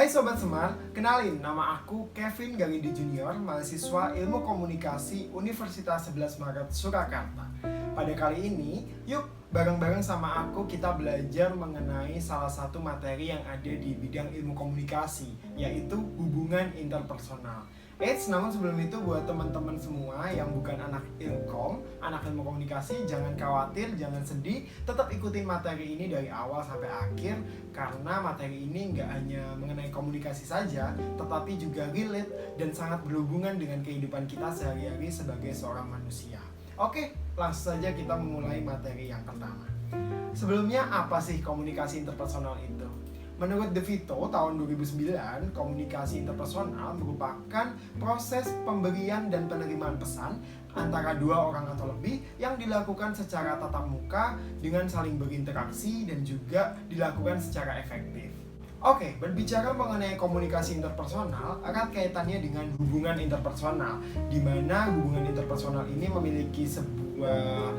Hai Sobat Semar, kenalin nama aku Kevin Gangindi Junior, mahasiswa Ilmu Komunikasi Universitas 11 Maret Surakarta. Pada kali ini, yuk bareng-bareng sama aku kita belajar mengenai salah satu materi yang ada di bidang ilmu komunikasi, yaitu hubungan interpersonal. Namun sebelum itu buat teman-teman semua yang bukan anak ilkom, anak ilmu komunikasi, jangan khawatir, jangan sedih, tetap ikutin materi ini dari awal sampai akhir, karena materi ini nggak hanya mengenai komunikasi saja, tetapi juga relate dan sangat berhubungan dengan kehidupan kita sehari-hari sebagai seorang manusia. Oke, langsung saja kita memulai materi yang pertama. Sebelumnya, apa sih komunikasi interpersonal itu? Menurut De Vito tahun 2009, komunikasi interpersonal merupakan proses pemberian dan penerimaan pesan antara dua orang atau lebih yang dilakukan secara tatap muka dengan saling berinteraksi dan juga dilakukan secara efektif. Oke, berbicara mengenai komunikasi interpersonal, erat kaitannya dengan hubungan interpersonal, di mana hubungan interpersonal ini memiliki sebuah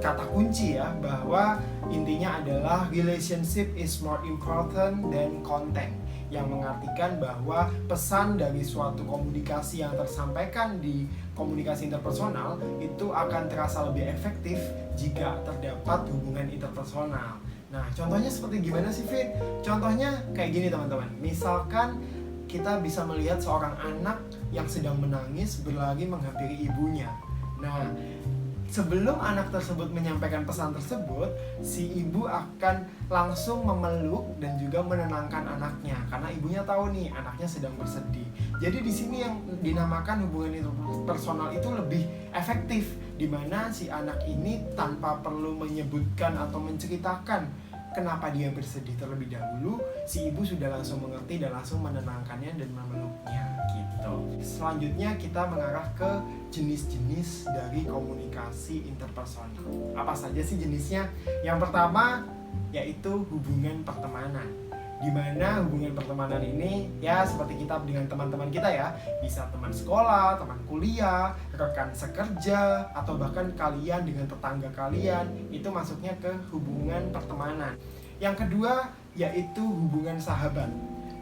kata kunci ya, bahwa intinya adalah relationship is more important than content, yang mengartikan bahwa pesan dari suatu komunikasi yang tersampaikan di komunikasi interpersonal itu akan terasa lebih efektif jika terdapat hubungan interpersonal. Nah, contohnya seperti gimana sih, Fit? Contohnya kayak gini teman-teman. Misalkan kita bisa melihat seorang anak yang sedang menangis berlari menghampiri ibunya. Nah, sebelum anak tersebut menyampaikan pesan tersebut, si ibu akan langsung memeluk dan juga menenangkan anaknya, karena ibunya tahu nih anaknya sedang bersedih. Jadi di sini yang dinamakan hubungan interpersonal itu lebih efektif, di mana si anak ini tanpa perlu menyebutkan atau menceritakan kenapa dia bersedih terlebih dahulu, si ibu sudah langsung mengerti dan langsung menenangkannya dan memeluknya gitu. Selanjutnya kita mengarah ke jenis-jenis dari komunikasi interpersonal. Apa saja sih jenisnya? Yang pertama yaitu hubungan pertemanan, di mana hubungan pertemanan ini ya seperti kita dengan teman-teman kita ya, bisa teman sekolah, teman kuliah, rekan sekerja, atau bahkan kalian dengan tetangga kalian, itu masuknya ke hubungan pertemanan. Yang kedua yaitu hubungan sahabat,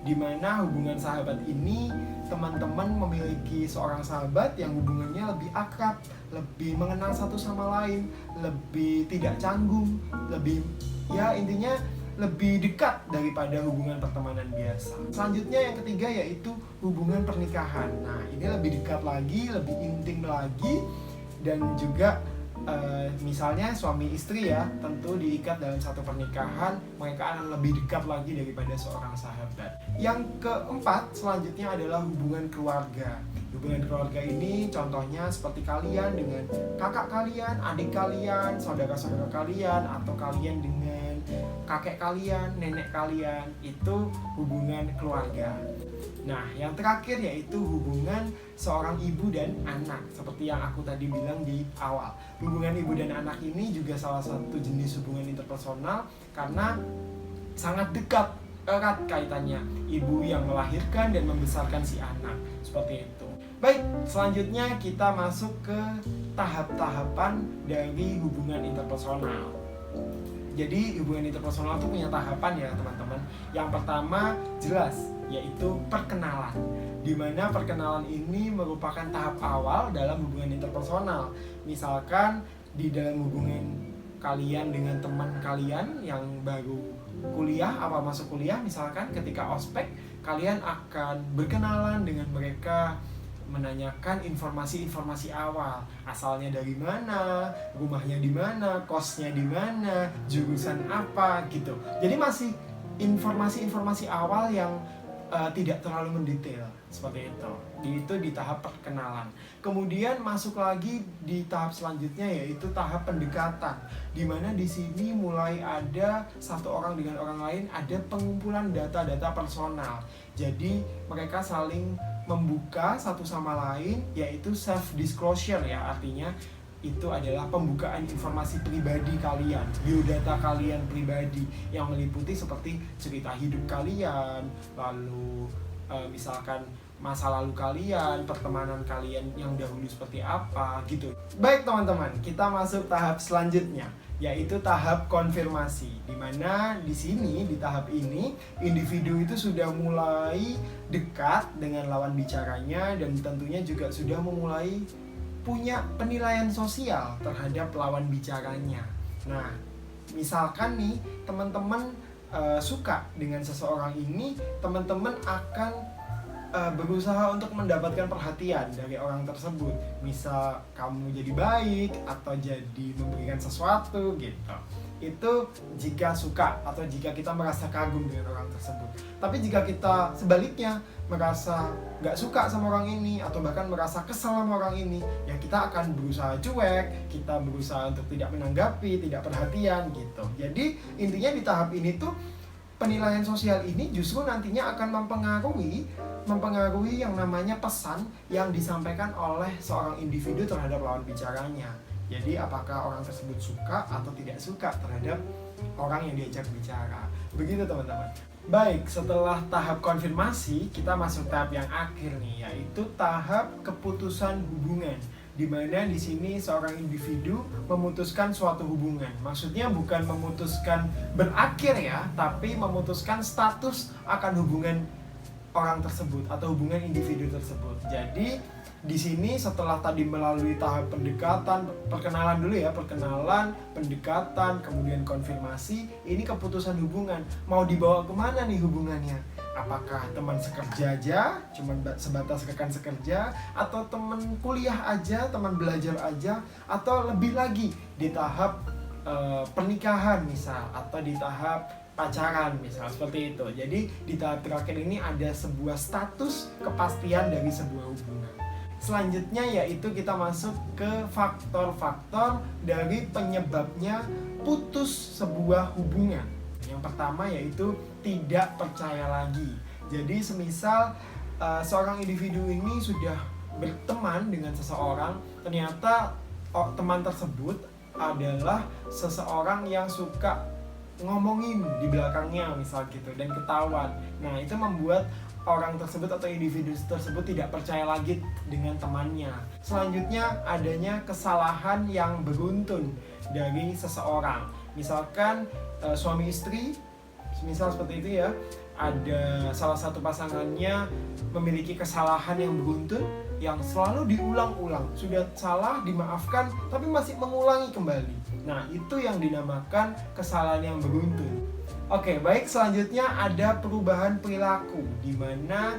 di mana hubungan sahabat ini teman-teman memiliki seorang sahabat yang hubungannya lebih akrab, lebih mengenal satu sama lain, lebih tidak canggung, lebih ya intinya lebih dekat daripada hubungan pertemanan biasa. Selanjutnya yang ketiga yaitu hubungan pernikahan. Nah, ini lebih dekat lagi, lebih intim lagi, dan juga misalnya suami istri ya, tentu diikat dalam satu pernikahan, mereka akan lebih dekat lagi daripada seorang sahabat. Yang keempat selanjutnya adalah hubungan keluarga. Hubungan keluarga ini contohnya seperti kalian dengan kakak kalian, adik kalian, saudara-saudara kalian, atau kalian dengan kakek kalian, nenek kalian, itu hubungan keluarga. Nah, yang terakhir yaitu hubungan seorang ibu dan anak, seperti yang aku tadi bilang di awal. Hubungan ibu dan anak ini juga salah satu jenis hubungan interpersonal karena sangat dekat, erat kaitannya, ibu yang melahirkan dan membesarkan si anak, seperti itu. Baik, selanjutnya kita masuk ke tahap-tahapan dari hubungan interpersonal. Jadi hubungan interpersonal itu punya tahapan ya teman-teman. Yang pertama jelas yaitu perkenalan, di mana perkenalan ini merupakan tahap awal dalam hubungan interpersonal. Misalkan di dalam hubungan kalian dengan teman kalian yang baru kuliah, apa masuk kuliah, misalkan ketika ospek kalian akan berkenalan dengan mereka, menanyakan informasi-informasi awal, asalnya dari mana, rumahnya di mana, kosnya di mana, jurusan apa gitu. Jadi masih informasi-informasi awal yang tidak terlalu mendetail, seperti itu. Itu di tahap perkenalan. Kemudian masuk lagi di tahap selanjutnya yaitu tahap pendekatan, di mana di sini mulai ada satu orang dengan orang lain, ada pengumpulan data-data personal. Jadi mereka saling membuka satu sama lain, yaitu self disclosure ya, artinya itu adalah pembukaan informasi pribadi kalian, biodata kalian pribadi yang meliputi seperti cerita hidup kalian, lalu misalkan masa lalu kalian, pertemanan kalian yang dahulu seperti apa gitu. Baik teman-teman, kita masuk tahap selanjutnya, yaitu tahap konfirmasi, di mana di sini di tahap ini individu itu sudah mulai dekat dengan lawan bicaranya dan tentunya juga sudah memulai punya penilaian sosial terhadap lawan bicaranya. Nah, misalkan nih teman-teman suka dengan seseorang ini, teman-teman akan berusaha untuk mendapatkan perhatian dari orang tersebut. Misal kamu jadi baik atau jadi memberikan sesuatu gitu. Itu jika suka atau jika kita merasa kagum dengan orang tersebut. Tapi jika kita sebaliknya merasa gak suka sama orang ini atau bahkan merasa kesal sama orang ini, ya kita akan berusaha cuek, kita berusaha untuk tidak menanggapi, tidak perhatian gitu. Jadi intinya di tahap ini tuh penilaian sosial ini justru nantinya akan mempengaruhi yang namanya pesan yang disampaikan oleh seorang individu terhadap lawan bicaranya. Jadi apakah orang tersebut suka atau tidak suka terhadap orang yang diajak bicara. Begitu teman-teman. Baik, setelah tahap konfirmasi, kita masuk tahap yang akhir nih, yaitu tahap keputusan hubungan. Di mana di sini seorang individu memutuskan suatu hubungan. Maksudnya bukan memutuskan berakhir ya, tapi memutuskan status akan hubungan orang tersebut atau hubungan individu tersebut. Jadi di sini setelah tadi melalui tahap pendekatan, perkenalan dulu ya, perkenalan, pendekatan, kemudian konfirmasi, ini keputusan hubungan. Mau dibawa kemana nih hubungannya? Apakah teman sekerja aja, cuma sebatas rekan sekerja, atau teman kuliah aja, teman belajar aja, atau lebih lagi di tahap pernikahan misal, atau di tahap pacaran misal, seperti itu. Jadi di tahap terakhir ini ada sebuah status kepastian dari sebuah hubungan. Selanjutnya yaitu kita masuk ke faktor-faktor dari penyebabnya putus sebuah hubungan. Yang pertama yaitu tidak percaya lagi. Jadi semisal seorang individu ini sudah berteman dengan seseorang, ternyata teman tersebut adalah seseorang yang suka ngomongin di belakangnya misal gitu dan ketahuan. Nah, itu membuat orang tersebut atau individu tersebut tidak percaya lagi dengan temannya. Selanjutnya adanya kesalahan yang beruntun dari seseorang. Misalkan suami istri, misal seperti itu ya, ada salah satu pasangannya memiliki kesalahan yang beruntun yang selalu diulang-ulang. Sudah salah dimaafkan tapi masih mengulangi kembali. Nah, itu yang dinamakan kesalahan yang beruntun. Oke, baik, selanjutnya ada perubahan perilaku di mana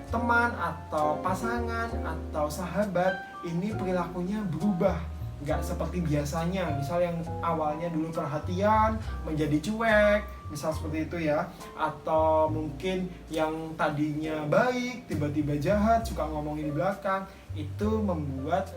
teman atau pasangan atau sahabat ini perilakunya berubah, nggak seperti biasanya. Misal yang awalnya dulu perhatian menjadi cuek, misal seperti itu ya. Atau mungkin yang tadinya baik tiba-tiba jahat, suka ngomongin di belakang. Itu membuat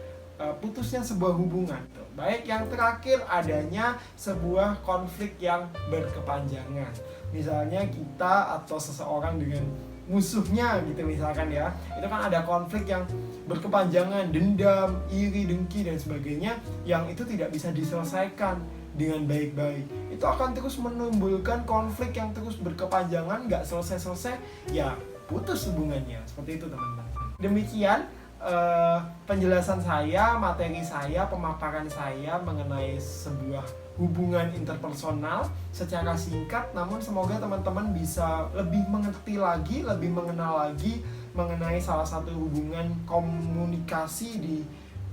putusnya sebuah hubungan. Baik, yang terakhir adanya sebuah konflik yang berkepanjangan. Misalnya kita atau seseorang dengan musuhnya gitu misalkan ya, itu kan ada konflik yang berkepanjangan, dendam, iri, dengki dan sebagainya, yang itu tidak bisa diselesaikan dengan baik-baik. Itu akan terus menimbulkan konflik yang terus berkepanjangan, nggak selesai-selesai, ya putus hubungannya. Seperti itu teman-teman. Demikian penjelasan saya, materi saya, pemaparan saya mengenai sebuah hubungan interpersonal secara singkat, namun semoga teman-teman bisa lebih mengerti lagi, lebih mengenal lagi mengenai salah satu hubungan komunikasi di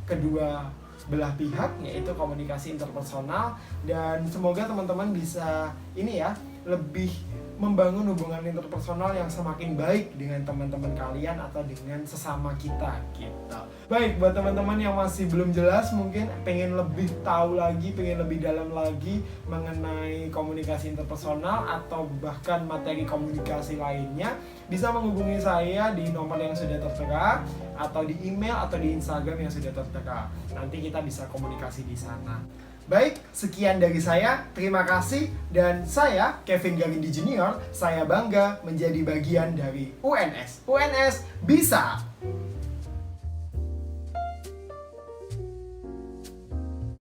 kedua belah pihak, yaitu komunikasi interpersonal. Dan semoga teman-teman bisa ini ya, lebih membangun hubungan interpersonal yang semakin baik dengan teman-teman kalian atau dengan sesama kita gitu. Baik, buat teman-teman yang masih belum jelas, mungkin pengen lebih tahu lagi, pengen lebih dalam lagi mengenai komunikasi interpersonal atau bahkan materi komunikasi lainnya, bisa menghubungi saya di nomor yang sudah tertera atau di email atau di Instagram yang sudah tertera. Nanti kita bisa komunikasi di sana. Baik, sekian dari saya. Terima kasih. Dan saya, Kevin Garindi Junior, saya bangga menjadi bagian dari UNS. UNS bisa!